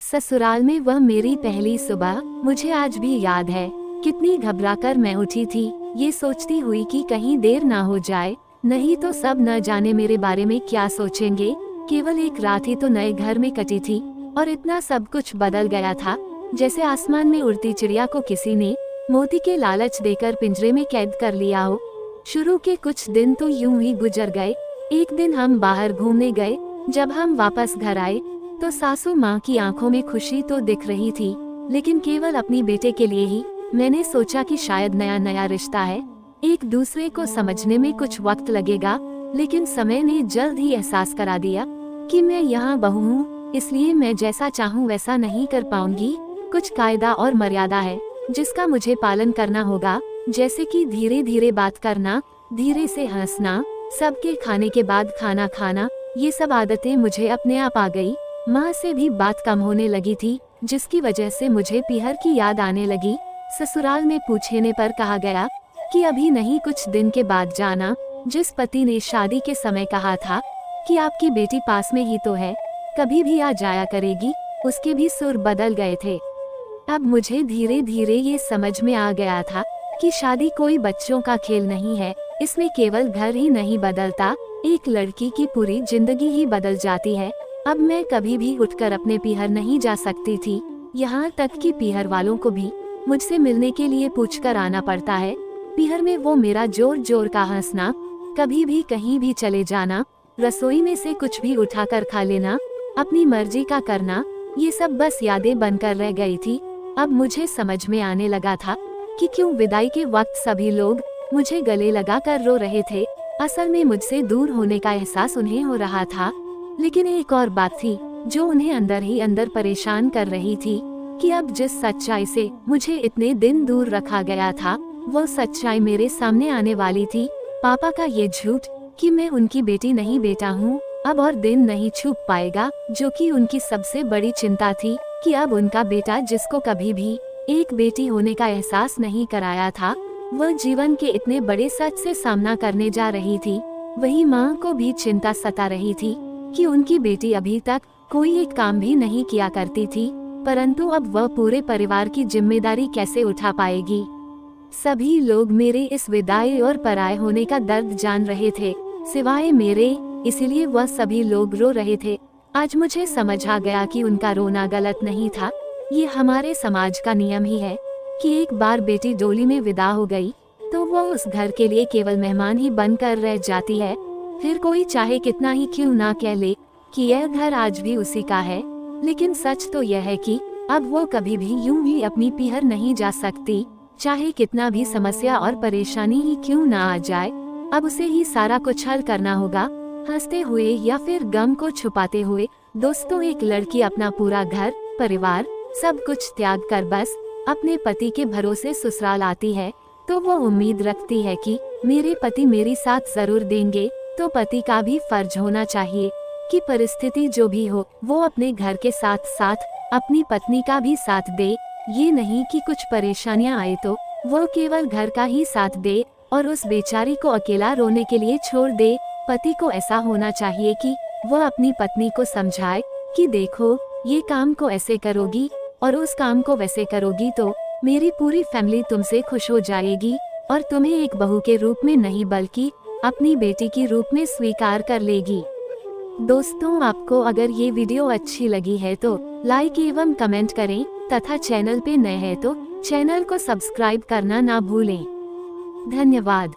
ससुराल में वह मेरी पहली सुबह मुझे आज भी याद है। कितनी घबराकर मैं उठी थी, ये सोचती हुई कि कहीं देर ना हो जाए, नहीं तो सब न जाने मेरे बारे में क्या सोचेंगे। केवल एक रात ही तो नए घर में कटी थी और इतना सब कुछ बदल गया था, जैसे आसमान में उड़ती चिड़िया को किसी ने मोती के लालच देकर पिंजरे में कैद कर लिया हो। शुरू के कुछ दिन तो यूं ही गुजर गए। एक दिन हम बाहर घूमने गए। जब हम वापस घर आए तो सासू माँ की आंखों में खुशी तो दिख रही थी, लेकिन केवल अपनी बेटे के लिए ही। मैंने सोचा कि शायद नया नया रिश्ता है, एक दूसरे को समझने में कुछ वक्त लगेगा, लेकिन समय ने जल्द ही एहसास करा दिया कि मैं यहाँ बहू हूँ, इसलिए मैं जैसा चाहूँ वैसा नहीं कर पाऊंगी। कुछ कायदा और मर्यादा है जिसका मुझे पालन करना होगा, जैसे कि धीरे धीरे बात करना, धीरे से हंसना, सबके खाने के बाद खाना खाना। ये सब आदतें मुझे अपने आप आ गई। माँ से भी बात कम होने लगी थी, जिसकी वजह से मुझे पीहर की याद आने लगी। ससुराल में पूछने पर कहा गया कि अभी नहीं, कुछ दिन के बाद जाना। जिस पति ने शादी के समय कहा था कि आपकी बेटी पास में ही तो है, कभी भी आ जाया करेगी, उसके भी सुर बदल गए थे। अब मुझे धीरे धीरे ये समझ में आ गया था कि शादी कोई बच्चों का खेल नहीं है। इसमें केवल घर ही नहीं बदलता, एक लड़की की पूरी जिंदगी ही बदल जाती है। अब मैं कभी भी उठकर अपने पीहर नहीं जा सकती थी, यहाँ तक कि पीहर वालों को भी मुझसे मिलने के लिए पूछकर आना पड़ता है। पीहर में वो मेरा जोर जोर का हंसना, कभी भी कहीं भी चले जाना, रसोई में से कुछ भी उठाकर खा लेना, अपनी मर्जी का करना, ये सब बस यादें बनकर रह गई थी। अब मुझे समझ में आने लगा था कि क्यों विदाई के वक्त सभी लोग मुझे गले लगाकर रो रहे थे। असल में मुझसे दूर होने का एहसास उन्हें हो रहा था, लेकिन एक और बात थी जो उन्हें अंदर ही अंदर परेशान कर रही थी कि अब जिस सच्चाई से मुझे इतने दिन दूर रखा गया था, वो सच्चाई मेरे सामने आने वाली थी। पापा का ये झूठ कि मैं उनकी बेटी नहीं बेटा हूँ, अब और दिन नहीं छुप पाएगा, जो कि उनकी सबसे बड़ी चिंता थी कि अब उनका बेटा, जिसको कभी भी एक बेटी होने का एहसास नहीं कराया था, वह जीवन के इतने बड़े सच से सामना करने जा रही थी। वही माँ को भी चिंता सता रही थी कि उनकी बेटी अभी तक कोई एक काम भी नहीं किया करती थी, परंतु अब वह पूरे परिवार की जिम्मेदारी कैसे उठा पाएगी। सभी लोग मेरे इस विदाई और पराये होने का दर्द जान रहे थे, सिवाय मेरे, इसीलिए वह सभी लोग रो रहे थे। आज मुझे समझ आ गया कि उनका रोना गलत नहीं था। ये हमारे समाज का नियम ही है कि एक बार बेटी डोली में विदा हो गई तो वो उस घर के लिए केवल मेहमान ही बनकर रह जाती है। फिर कोई चाहे कितना ही क्यों ना कह ले कि यह घर आज भी उसी का है, लेकिन सच तो यह है कि अब वो कभी भी यूं ही अपनी पीहर नहीं जा सकती, चाहे कितना भी समस्या और परेशानी ही क्यों ना आ जाए। अब उसे ही सारा कुछ हल करना होगा, हंसते हुए या फिर गम को छुपाते हुए। दोस्तों, एक लड़की अपना पूरा घर परिवार सब कुछ त्याग कर बस अपने पति के भरोसे ससुराल आती है, तो वो उम्मीद रखती है कि मेरे पति मेरी साथ जरूर देंगे। तो पति का भी फर्ज होना चाहिए कि परिस्थिति जो भी हो, वो अपने घर के साथ साथ अपनी पत्नी का भी साथ दे। ये नहीं कि कुछ परेशानियां आए तो वो केवल घर का ही साथ दे और उस बेचारी को अकेला रोने के लिए छोड़ दे। पति को ऐसा होना चाहिए कि वह अपनी पत्नी को समझाए कि देखो, ये काम को ऐसे करोगी और उस काम को वैसे करोगी तो मेरी पूरी फैमिली तुमसे खुश हो जाएगी और तुम्हें एक बहू के रूप में नहीं बल्कि अपनी बेटी की रूप में स्वीकार कर लेगी। दोस्तों, आपको अगर ये वीडियो अच्छी लगी है तो लाइक एवं कमेंट करें तथा चैनल पे नए हैं तो चैनल को सब्सक्राइब करना ना भूलें। धन्यवाद।